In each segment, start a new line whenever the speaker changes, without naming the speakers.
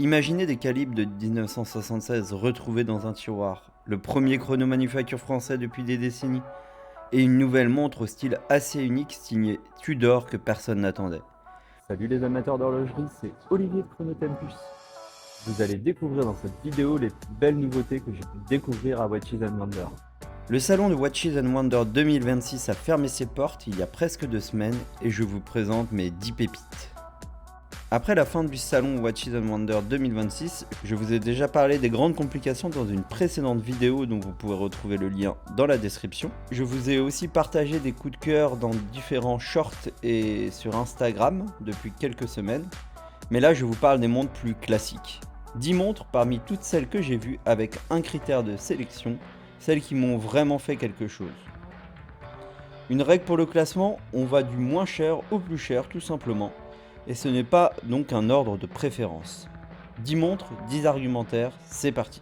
Imaginez des calibres de 1976 retrouvés dans un tiroir, le premier chrono manufacture français depuis des décennies, et une nouvelle montre au style assez unique signée Tudor que personne n'attendait.
Salut les amateurs d'horlogerie, c'est Olivier de Chronotempus. Vous allez découvrir dans cette vidéo les plus belles nouveautés que j'ai pu découvrir à Watches and Wonders.
Le salon de Watches and Wonders 2026 a fermé ses portes il y a presque 2 semaines et je vous présente mes 10 pépites. Après la fin du salon Watches and Wonders 2026, je vous ai déjà parlé des grandes complications dans une précédente vidéo dont vous pouvez retrouver le lien dans la description. Je vous ai aussi partagé des coups de cœur dans différents shorts et sur Instagram depuis quelques semaines. Mais là je vous parle des montres plus classiques. 10 montres parmi toutes celles que j'ai vues avec un critère de sélection, celles qui m'ont vraiment fait quelque chose. Une règle pour le classement, on va du moins cher au plus cher tout simplement. Et ce n'est pas donc un ordre de préférence. 10 montres, 10 argumentaires, c'est parti.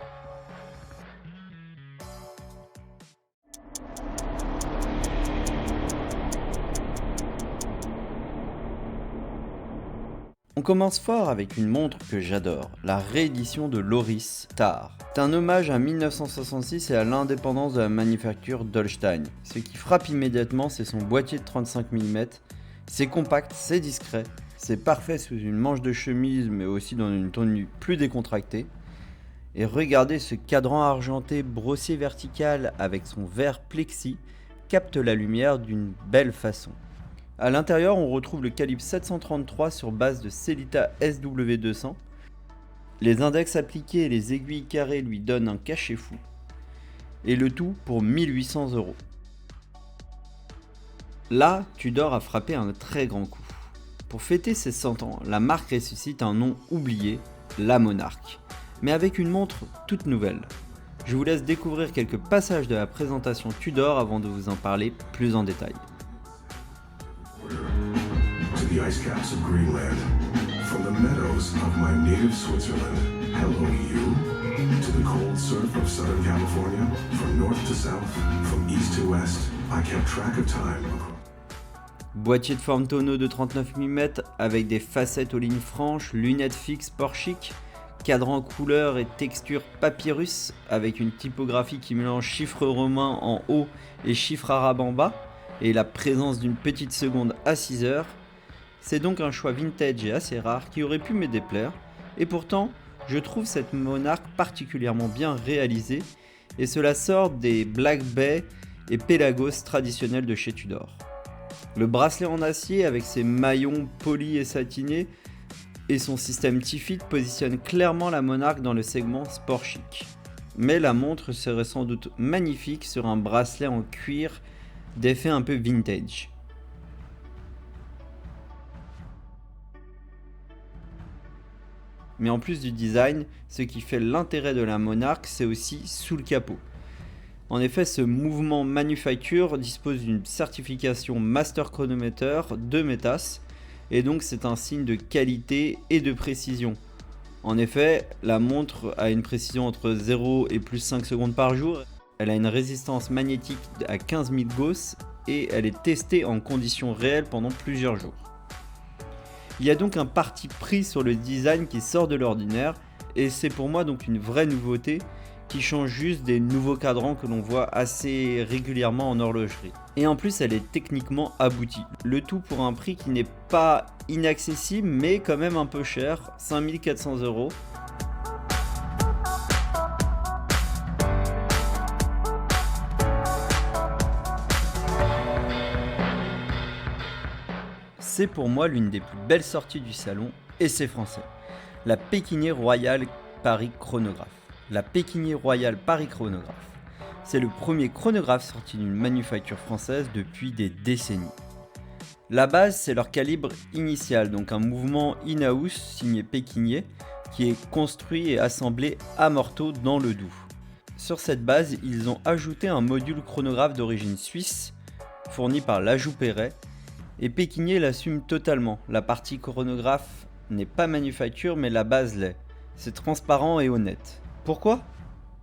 On commence fort avec une montre que j'adore, la réédition de l'Oris Star. C'est un hommage à 1966 et à l'indépendance de la manufacture d'Holstein. Ce qui frappe immédiatement, c'est son boîtier de 35 mm. C'est compact, c'est discret. C'est parfait sous une manche de chemise mais aussi dans une tenue plus décontractée. Et regardez ce cadran argenté brossé vertical avec son verre plexi capte la lumière d'une belle façon. A l'intérieur on retrouve le calibre 733 sur base de Sellita SW200. Les index appliqués et les aiguilles carrées lui donnent un cachet fou. Et le tout pour 1800 €. Là, Tudor a frappé un très grand coup. Pour fêter ses 100 ans, la marque ressuscite un nom oublié, la Monarch, mais avec une montre toute nouvelle. Je vous laisse découvrir quelques passages de la présentation Tudor avant de vous en parler plus en détail.
To the ice caps of Greenland, from the meadows of my native Switzerland, hello you. To the cold surf of Southern California, from north to south, from east to west, I kept track of time.
Boîtier de forme tonneau de 39 mm avec des facettes aux lignes franches, lunettes fixes port chic, cadran couleur et texture papyrus avec une typographie qui mélange chiffres romains en haut et chiffres arabes en bas et la présence d'une petite seconde à 6 heures. C'est donc un choix vintage et assez rare qui aurait pu me déplaire et pourtant je trouve cette Monarch particulièrement bien réalisée et cela sort des Black Bay et Pelagos traditionnels de chez Tudor. Le bracelet en acier avec ses maillons polis et satinés et son système T-Fit positionne clairement la Monarch dans le segment sport chic. Mais la montre serait sans doute magnifique sur un bracelet en cuir d'effet un peu vintage. Mais en plus du design, ce qui fait l'intérêt de la Monarch, c'est aussi sous le capot. En effet, ce mouvement manufacture dispose d'une certification Master Chronometer de Metas, et donc c'est un signe de qualité et de précision. En effet, la montre a une précision entre 0 et plus 5 secondes par jour, elle a une résistance magnétique à 15 000 Gauss, et elle est testée en conditions réelles pendant plusieurs jours. Il y a donc un parti pris sur le design qui sort de l'ordinaire, et c'est pour moi donc une vraie nouveauté, qui change juste des nouveaux cadrans que l'on voit assez régulièrement en horlogerie. Et en plus elle est techniquement aboutie. Le tout pour un prix qui n'est pas inaccessible mais quand même un peu cher, 5400 €. C'est pour moi l'une des plus belles sorties du salon et c'est français. La Pékinier Royal Paris Chronographe. La Pékinier Royal Paris Chronographe. C'est le premier chronographe sorti d'une manufacture française depuis des décennies. La base, c'est leur calibre initial, donc un mouvement in-house signé Pékinier qui est construit et assemblé à Morteau dans le Doubs. Sur cette base, ils ont ajouté un module chronographe d'origine suisse fourni par l'Ajout Perret et Pékinier l'assume totalement. La partie chronographe n'est pas manufacture mais la base l'est. C'est transparent et honnête. Pourquoi ?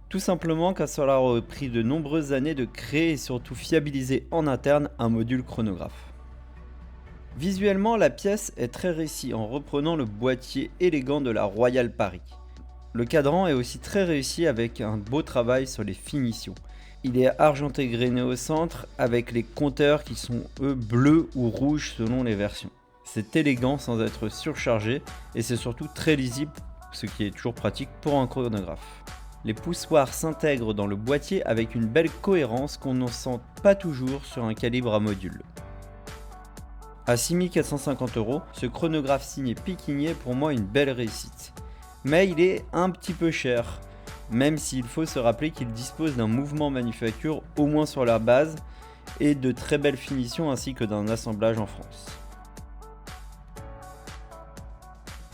Tout simplement car cela aurait pris de nombreuses années de créer et surtout fiabiliser en interne un module chronographe. Visuellement, la pièce est très réussie en reprenant le boîtier élégant de la Royal Paris. Le cadran est aussi très réussi avec un beau travail sur les finitions. Il est argenté grainé au centre avec les compteurs qui sont eux bleus ou rouges selon les versions. C'est élégant sans être surchargé et c'est surtout très lisible, ce qui est toujours pratique pour un chronographe. Les poussoirs s'intègrent dans le boîtier avec une belle cohérence qu'on ne sent pas toujours sur un calibre à module. À 6 450 €, ce chronographe signé Pekinier est pour moi une belle réussite. Mais il est un petit peu cher, même s'il faut se rappeler qu'il dispose d'un mouvement manufacture au moins sur la base et de très belles finitions ainsi que d'un assemblage en France.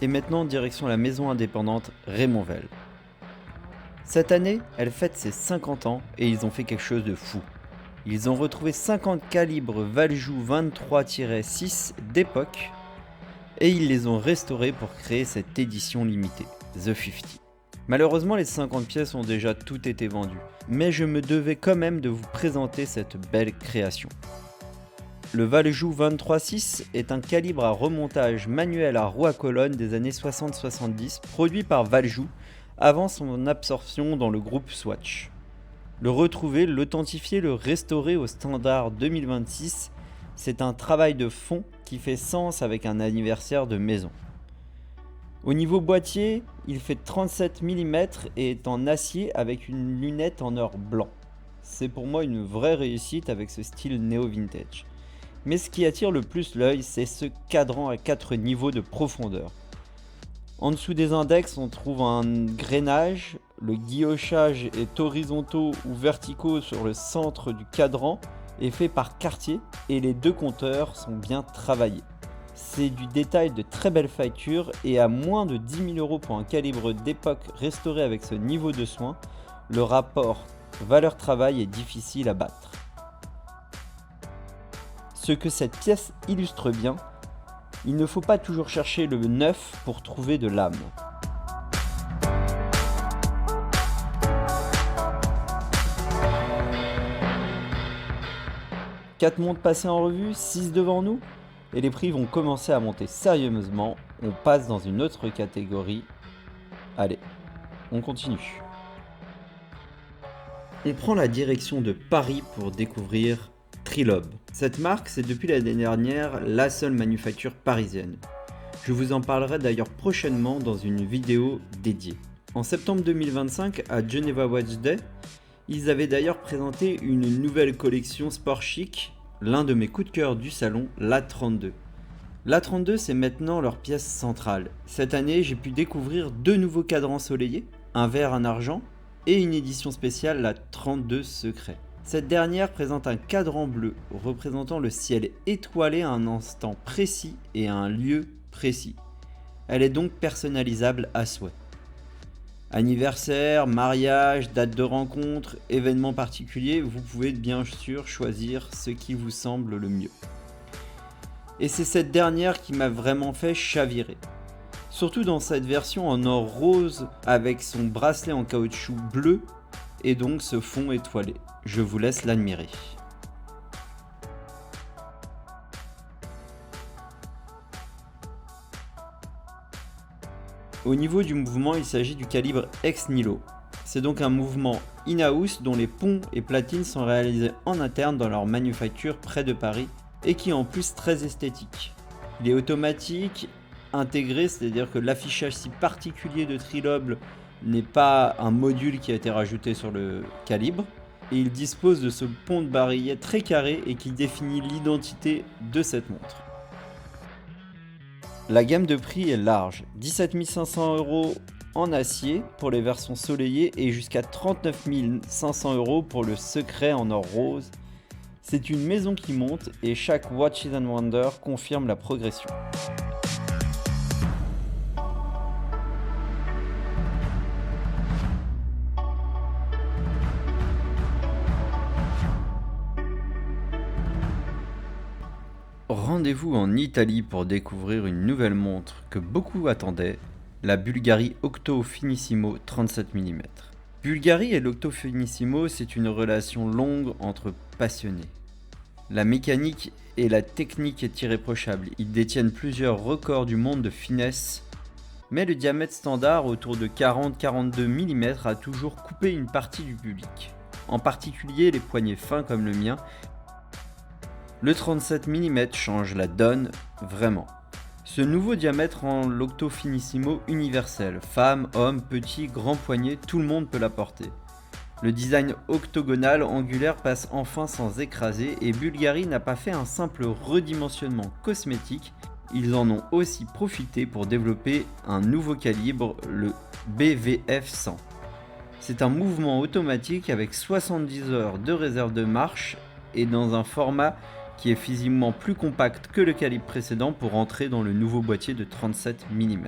Et maintenant direction la maison indépendante Raymond Weil. Cette année, elle fête ses 50 ans et ils ont fait quelque chose de fou. Ils ont retrouvé 50 calibres Valjoux 23-6 d'époque et ils les ont restaurés pour créer cette édition limitée, The 50. Malheureusement, les 50 pièces ont déjà toutes été vendues, mais je me devais quand même de vous présenter cette belle création. Le Valjoux 23-6 est un calibre à remontage manuel à roue à colonne des années 60-70 produit par Valjoux avant son absorption dans le groupe Swatch. Le retrouver, l'authentifier, le restaurer au standard 2026, c'est un travail de fond qui fait sens avec un anniversaire de maison. Au niveau boîtier, il fait 37 mm et est en acier avec une lunette en or blanc. C'est pour moi une vraie réussite avec ce style néo-vintage. Mais ce qui attire le plus l'œil, c'est ce cadran à 4 niveaux de profondeur. En dessous des index, on trouve un grainage, le guillochage est horizontaux ou verticaux sur le centre du cadran est fait par Cartier et les deux compteurs sont bien travaillés. C'est du détail de très belle facture et à moins de 10 000 € pour un calibre d'époque restauré avec ce niveau de soin, le rapport valeur-travail est difficile à battre. Ce que cette pièce illustre bien, il ne faut pas toujours chercher le neuf pour trouver de l'âme. Quatre montres passées en revue, 6 devant nous, et les prix vont commencer à monter sérieusement. On passe dans une autre catégorie. Allez, on continue. On prend la direction de Paris pour découvrir Trilob. Cette marque, c'est depuis l'année dernière la seule manufacture parisienne. Je vous en parlerai d'ailleurs prochainement dans une vidéo dédiée. En septembre 2025, à Geneva Watch Day, ils avaient d'ailleurs présenté une nouvelle collection sport chic, l'un de mes coups de cœur du salon, l'A32. L'A32, c'est maintenant leur pièce centrale. Cette année, j'ai pu découvrir 2 nouveaux cadrans soleillés, un vert, un argent, et une édition spéciale, la 32 Secret. Cette dernière présente un cadran bleu représentant le ciel étoilé à un instant précis et à un lieu précis. Elle est donc personnalisable à souhait. Anniversaire, mariage, date de rencontre, événement particulier, vous pouvez bien sûr choisir ce qui vous semble le mieux. Et c'est cette dernière qui m'a vraiment fait chavirer. Surtout dans cette version en or rose avec son bracelet en caoutchouc bleu et donc ce fond étoilé. Je vous laisse l'admirer. Au niveau du mouvement, il s'agit du calibre ex nihilo. C'est donc un mouvement in-house dont les ponts et platines sont réalisés en interne dans leur manufacture près de Paris et qui est en plus très esthétique. Il est automatique, intégré, c'est-à-dire que l'affichage si particulier de Trilob n'est pas un module qui a été rajouté sur le calibre. Et il dispose de ce pont de barillet très carré et qui définit l'identité de cette montre. La gamme de prix est large, 17 500 € en acier pour les versions soleillées et jusqu'à 39 500 € pour le secret en or rose. C'est une maison qui monte et chaque Watches & Wonder confirme la progression. Rendez-vous en Italie pour découvrir une nouvelle montre que beaucoup attendaient, la Bulgari Octo Finissimo 37 mm. Bulgari et l'Octo Finissimo, c'est une relation longue entre passionnés. La mécanique et la technique est irréprochable. Ils détiennent plusieurs records du monde de finesse, mais le diamètre standard autour de 40-42 mm a toujours coupé une partie du public. En particulier les poignets fins comme le mien. Le 37 mm change la donne vraiment. Ce nouveau diamètre rend l'Octo Finissimo universel. Femmes, hommes, petits, grands poignets, tout le monde peut la porter. Le design octogonal angulaire passe enfin sans écraser et Bulgari n'a pas fait un simple redimensionnement cosmétique, ils en ont aussi profité pour développer un nouveau calibre, le BVF 100. C'est un mouvement automatique avec 70 heures de réserve de marche et dans un format qui est physiquement plus compact que le calibre précédent pour entrer dans le nouveau boîtier de 37 mm.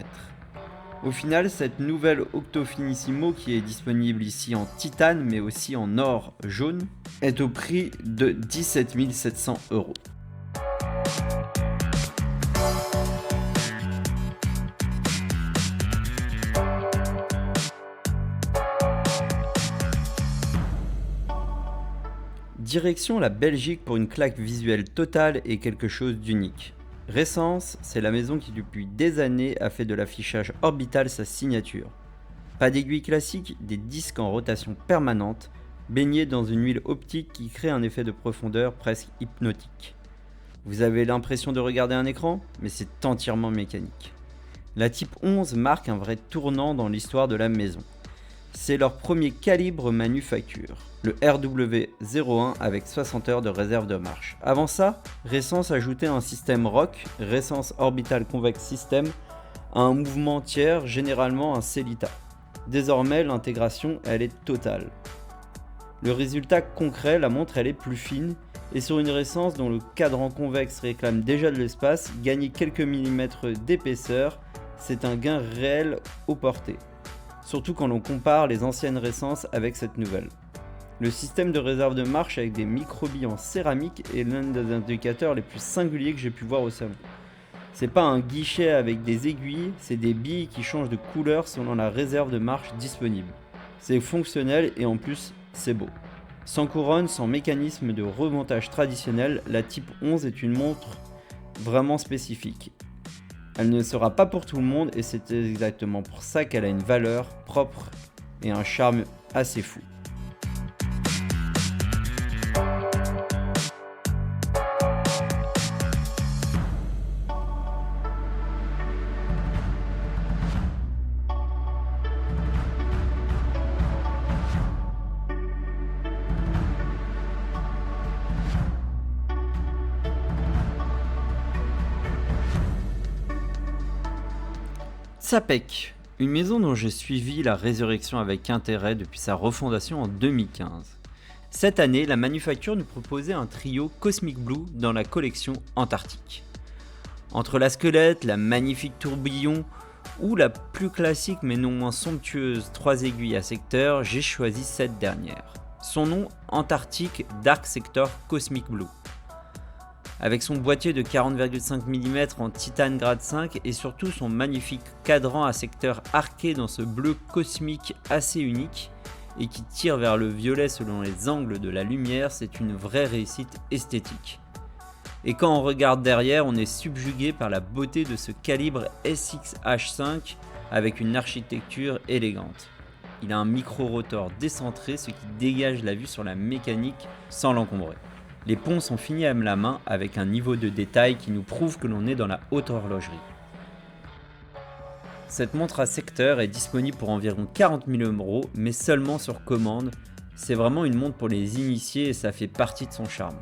Au final, cette nouvelle Octo Finissimo qui est disponible ici en titane mais aussi en or jaune est au prix de 17 700 €. Direction la Belgique pour une claque visuelle totale et quelque chose d'unique. Ressence, c'est la maison qui depuis des années a fait de l'affichage orbital sa signature. Pas d'aiguille classique, des disques en rotation permanente, baignés dans une huile optique qui crée un effet de profondeur presque hypnotique. Vous avez l'impression de regarder un écran, mais c'est entièrement mécanique. La Type 11 marque un vrai tournant dans l'histoire de la maison. C'est leur premier calibre manufacture, le RW01 avec 60 heures de réserve de marche. Avant ça, Ressence ajoutait un système ROC, Ressence Orbital Convex System, à un mouvement tiers, généralement un Cellita. Désormais, l'intégration, elle est totale. Le résultat concret, la montre, elle est plus fine, et sur une Ressence dont le cadran convexe réclame déjà de l'espace, gagner quelques millimètres d'épaisseur, c'est un gain réel au porté. Surtout quand l'on compare les anciennes Ressences avec cette nouvelle. Le système de réserve de marche avec des microbilles en céramique est l'un des indicateurs les plus singuliers que j'ai pu voir au salon. C'est pas un guichet avec des aiguilles, c'est des billes qui changent de couleur selon la réserve de marche disponible. C'est fonctionnel et en plus c'est beau. Sans couronne, sans mécanisme de remontage traditionnel, la Type 11 est une montre vraiment spécifique. Elle ne sera pas pour tout le monde et c'est exactement pour ça qu'elle a une valeur propre et un charme assez fou. Sapec, une maison dont j'ai suivi la résurrection avec intérêt depuis sa refondation en 2015. Cette année, la manufacture nous proposait un trio Cosmic Blue dans la collection Antarctique. Entre la squelette, la magnifique tourbillon ou la plus classique mais non moins somptueuse 3 aiguilles à secteur, j'ai choisi cette dernière. Son nom, Antarctic Dark Sector Cosmic Blue. Avec son boîtier de 40,5 mm en titane grade 5 et surtout son magnifique cadran à secteur arqué dans ce bleu cosmique assez unique et qui tire vers le violet selon les angles de la lumière, c'est une vraie réussite esthétique. Et quand on regarde derrière, on est subjugué par la beauté de ce calibre SX-H5 avec une architecture élégante. Il a un micro-rotor décentré, ce qui dégage la vue sur la mécanique sans l'encombrer. Les ponts sont finis à la main avec un niveau de détail qui nous prouve que l'on est dans la haute horlogerie. Cette montre à secteur est disponible pour environ 40 000 €, mais seulement sur commande. C'est vraiment une montre pour les initiés et ça fait partie de son charme.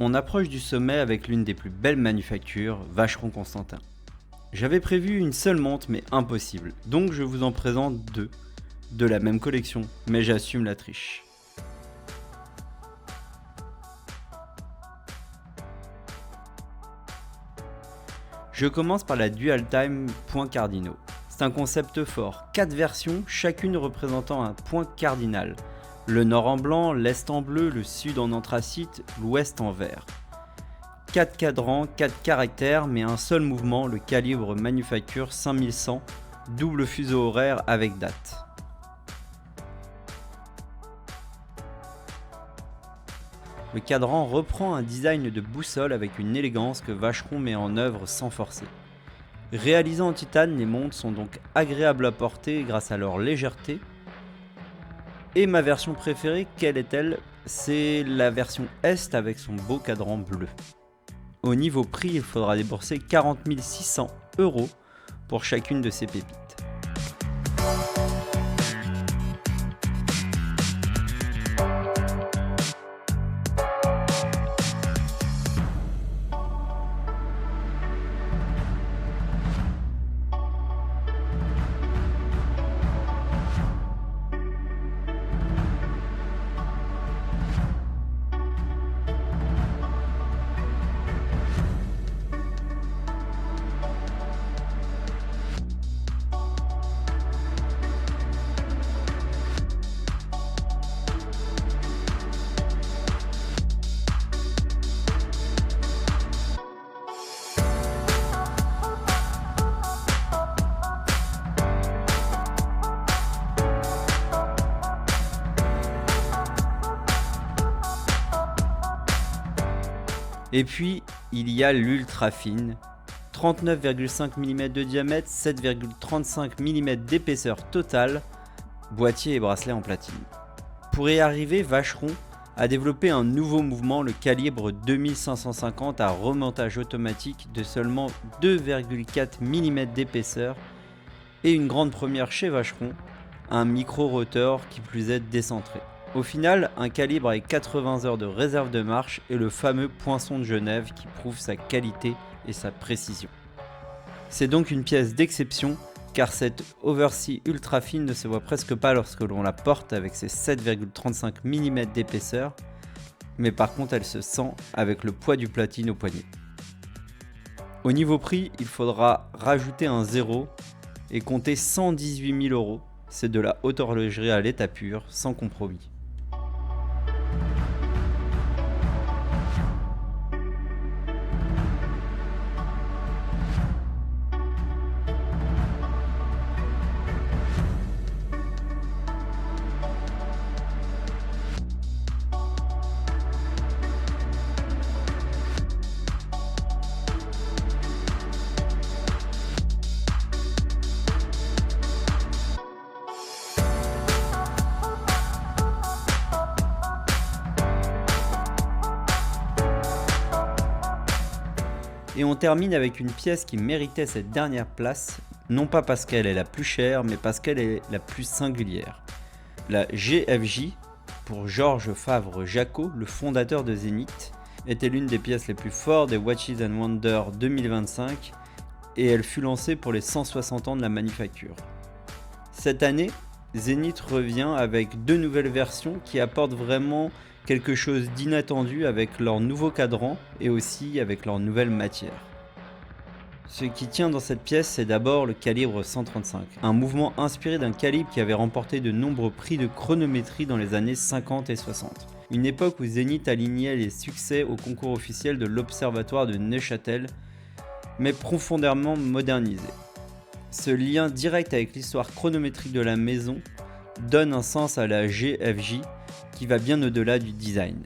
On approche du sommet avec l'une des plus belles manufactures, Vacheron Constantin. J'avais prévu une seule montre mais impossible, donc je vous en présente deux, de la même collection, mais j'assume la triche. Je commence par la Dual Time points cardinaux. C'est un concept fort, 4 versions, chacune représentant un point cardinal. Le nord en blanc, l'est en bleu, le sud en anthracite, l'ouest en vert. 4 cadrans, 4 caractères, mais un seul mouvement, le calibre Manufacture 5100, double fuseau horaire avec date. Le cadran reprend un design de boussole avec une élégance que Vacheron met en œuvre sans forcer. Réalisés en titane, les montres sont donc agréables à porter grâce à leur légèreté. Et ma version préférée, quelle est-elle? C'est la version Est avec son beau cadran bleu. Au niveau prix, il faudra débourser 40 600 € pour chacune de ces pépites. Et puis, il y a l'ultra fine, 39,5 mm de diamètre, 7,35 mm d'épaisseur totale, boîtier et bracelet en platine. Pour y arriver, Vacheron a développé un nouveau mouvement, le calibre 2550 à remontage automatique de seulement 2,4 mm d'épaisseur et une grande première chez Vacheron, un micro-rotor qui plus est décentré. Au final, un calibre avec 80 heures de réserve de marche et le fameux poinçon de Genève qui prouve sa qualité et sa précision. C'est donc une pièce d'exception car cette Oversea ultra fine ne se voit presque pas lorsque l'on la porte avec ses 7,35 mm d'épaisseur, mais par contre elle se sent avec le poids du platine au poignet. Au niveau prix, il faudra rajouter un 0 et compter 118 000 €, c'est de la haute horlogerie à l'état pur, sans compromis. Et on termine avec une pièce qui méritait cette dernière place, non pas parce qu'elle est la plus chère, mais parce qu'elle est la plus singulière. La GFJ, pour Georges Favre-Jacot, le fondateur de Zenith, était l'une des pièces les plus fortes des Watches and Wonders 2025 et elle fut lancée pour les 160 ans de la manufacture. Cette année, Zenith revient avec 2 nouvelles versions qui apportent vraiment quelque chose d'inattendu avec leur nouveau cadran et aussi avec leur nouvelle matière. Ce qui tient dans cette pièce, c'est d'abord le calibre 135, un mouvement inspiré d'un calibre qui avait remporté de nombreux prix de chronométrie dans les années 50 et 60. Une époque où Zenith alignait les succès au concours officiel de l'Observatoire de Neuchâtel, mais profondément modernisé. Ce lien direct avec l'histoire chronométrique de la maison donne un sens à la GFJ qui va bien au-delà du design.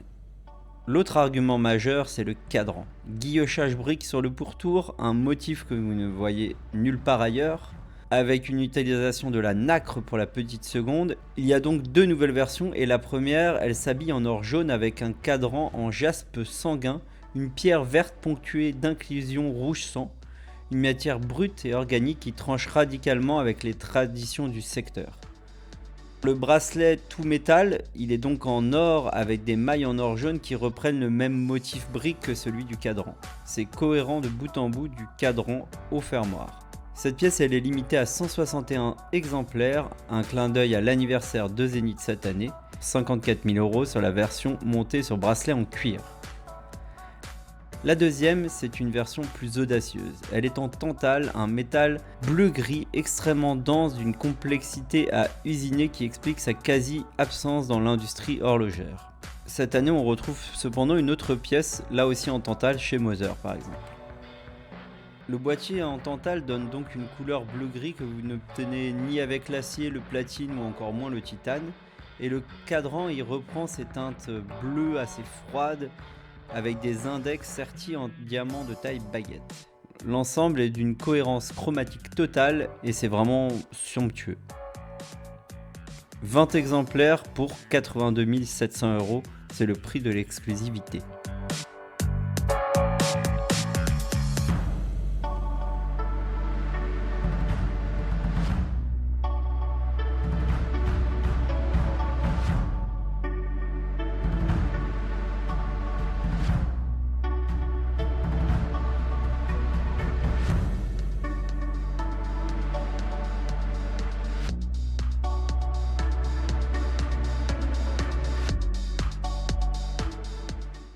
L'autre argument majeur, c'est le cadran. Guillochage brique sur le pourtour, un motif que vous ne voyez nulle part ailleurs, avec une utilisation de la nacre pour la petite seconde. Il y a donc 2 nouvelles versions et la première, elle s'habille en or jaune avec un cadran en jaspe sanguin, une pierre verte ponctuée d'inclusions rouge sang, une matière brute et organique qui tranche radicalement avec les traditions du secteur. Le bracelet tout métal, il est donc en or avec des mailles en or jaune qui reprennent le même motif brique que celui du cadran. C'est cohérent de bout en bout du cadran au fermoir. Cette pièce elle est limitée à 161 exemplaires, un clin d'œil à l'anniversaire de Zenith cette année, 54 000 € sur la version montée sur bracelet en cuir. La deuxième, c'est une version plus audacieuse. Elle est en tantale, un métal bleu-gris extrêmement dense d'une complexité à usiner qui explique sa quasi-absence dans l'industrie horlogère. Cette année, on retrouve cependant une autre pièce, là aussi en tantale, chez Moser par exemple. Le boîtier en tantale donne donc une couleur bleu-gris que vous n'obtenez ni avec l'acier, le platine ou encore moins le titane. Et le cadran y reprend ces teintes bleues assez froides avec des index sertis en diamant de taille baguette. L'ensemble est d'une cohérence chromatique totale et c'est vraiment somptueux. 20 exemplaires pour 82 700 €, c'est le prix de l'exclusivité.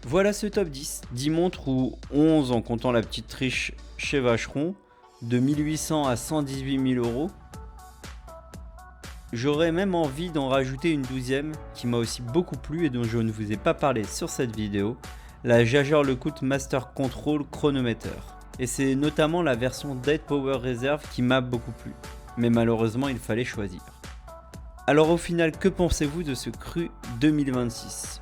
Voilà ce top 10. 10 montres ou 11 en comptant la petite triche chez Vacheron, de 1800 à 118 000 €. J'aurais même envie d'en rajouter une 12e qui m'a aussi beaucoup plu et dont je ne vous ai pas parlé sur cette vidéo, la Jaeger-LeCoultre Master Control Chronometer. Et c'est notamment la version Dead Power Reserve qui m'a beaucoup plu. Mais malheureusement, il fallait choisir. Alors au final, que pensez-vous de ce cru 2026 ?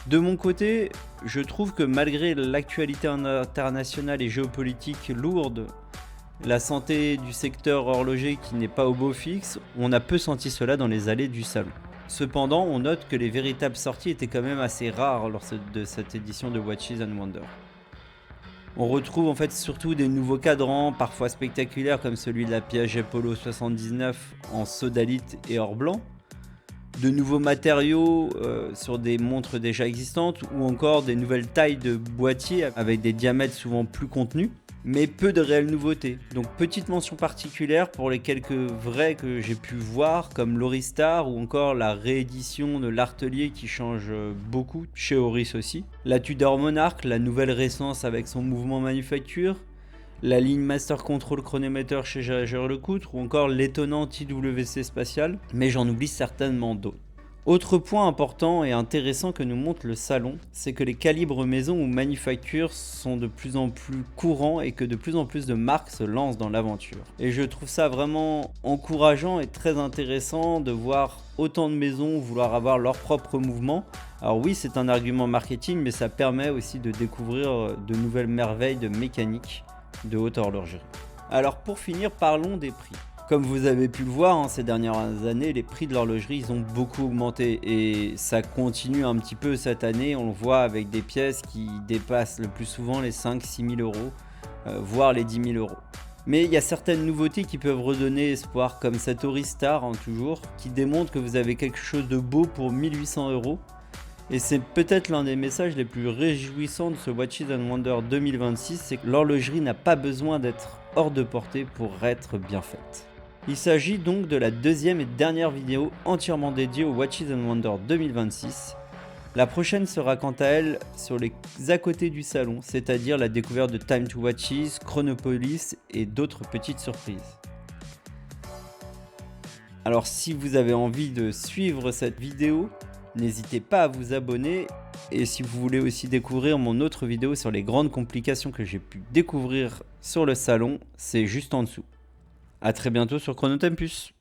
De mon côté, je trouve que malgré l'actualité internationale et géopolitique lourde, la santé du secteur horloger qui n'est pas au beau fixe, on a peu senti cela dans les allées du salon. Cependant, on note que les véritables sorties étaient quand même assez rares lors de cette édition de Watches and Wonders. On retrouve en fait surtout des nouveaux cadrans, parfois spectaculaires comme celui de la Piaget Polo 79 en sodalite et or blanc, de nouveaux matériaux sur des montres déjà existantes ou encore des nouvelles tailles de boîtiers avec des diamètres souvent plus contenus, mais peu de réelles nouveautés. Donc petite mention particulière pour les quelques vrais que j'ai pu voir comme l'Oristar ou encore la réédition de l'Artelier qui change beaucoup, chez Oris aussi, la Tudor Monarch, la nouvelle récence avec son mouvement manufacture, la ligne Master Control Chronometer chez Jaeger-LeCoultre ou encore l'étonnant IWC Spatial, mais j'en oublie certainement d'autres. Autre point important et intéressant que nous montre le salon, c'est que les calibres maison ou manufacture sont de plus en plus courants et que de plus en plus de marques se lancent dans l'aventure. Et je trouve ça vraiment encourageant et très intéressant de voir autant de maisons vouloir avoir leur propre mouvement. Alors oui, c'est un argument marketing, mais ça permet aussi de découvrir de nouvelles merveilles de mécanique de haute horlogerie. Alors pour finir, parlons des prix. Comme vous avez pu le voir, ces dernières années, les prix de l'horlogerie ils ont beaucoup augmenté et ça continue un petit peu cette année. On le voit avec des pièces qui dépassent le plus souvent les 5-6 000 €, voire les 10 000 €. Mais il y a certaines nouveautés qui peuvent redonner espoir, comme cette Oristar, toujours, qui démontre que vous avez quelque chose de beau pour 1800 €. Et c'est peut-être l'un des messages les plus réjouissants de ce Watches and Wonders 2026, c'est que l'horlogerie n'a pas besoin d'être hors de portée pour être bien faite. Il s'agit donc de la deuxième et dernière vidéo entièrement dédiée au Watches and Wonders 2026. La prochaine sera quant à elle sur les à côté du salon, c'est-à-dire la découverte de Time to Watches, Chronopolis et d'autres petites surprises. Alors si vous avez envie de suivre cette vidéo, n'hésitez pas à vous abonner et si vous voulez aussi découvrir mon autre vidéo sur les grandes complications que j'ai pu découvrir sur le salon, c'est juste en dessous. A très bientôt sur Chronotempus.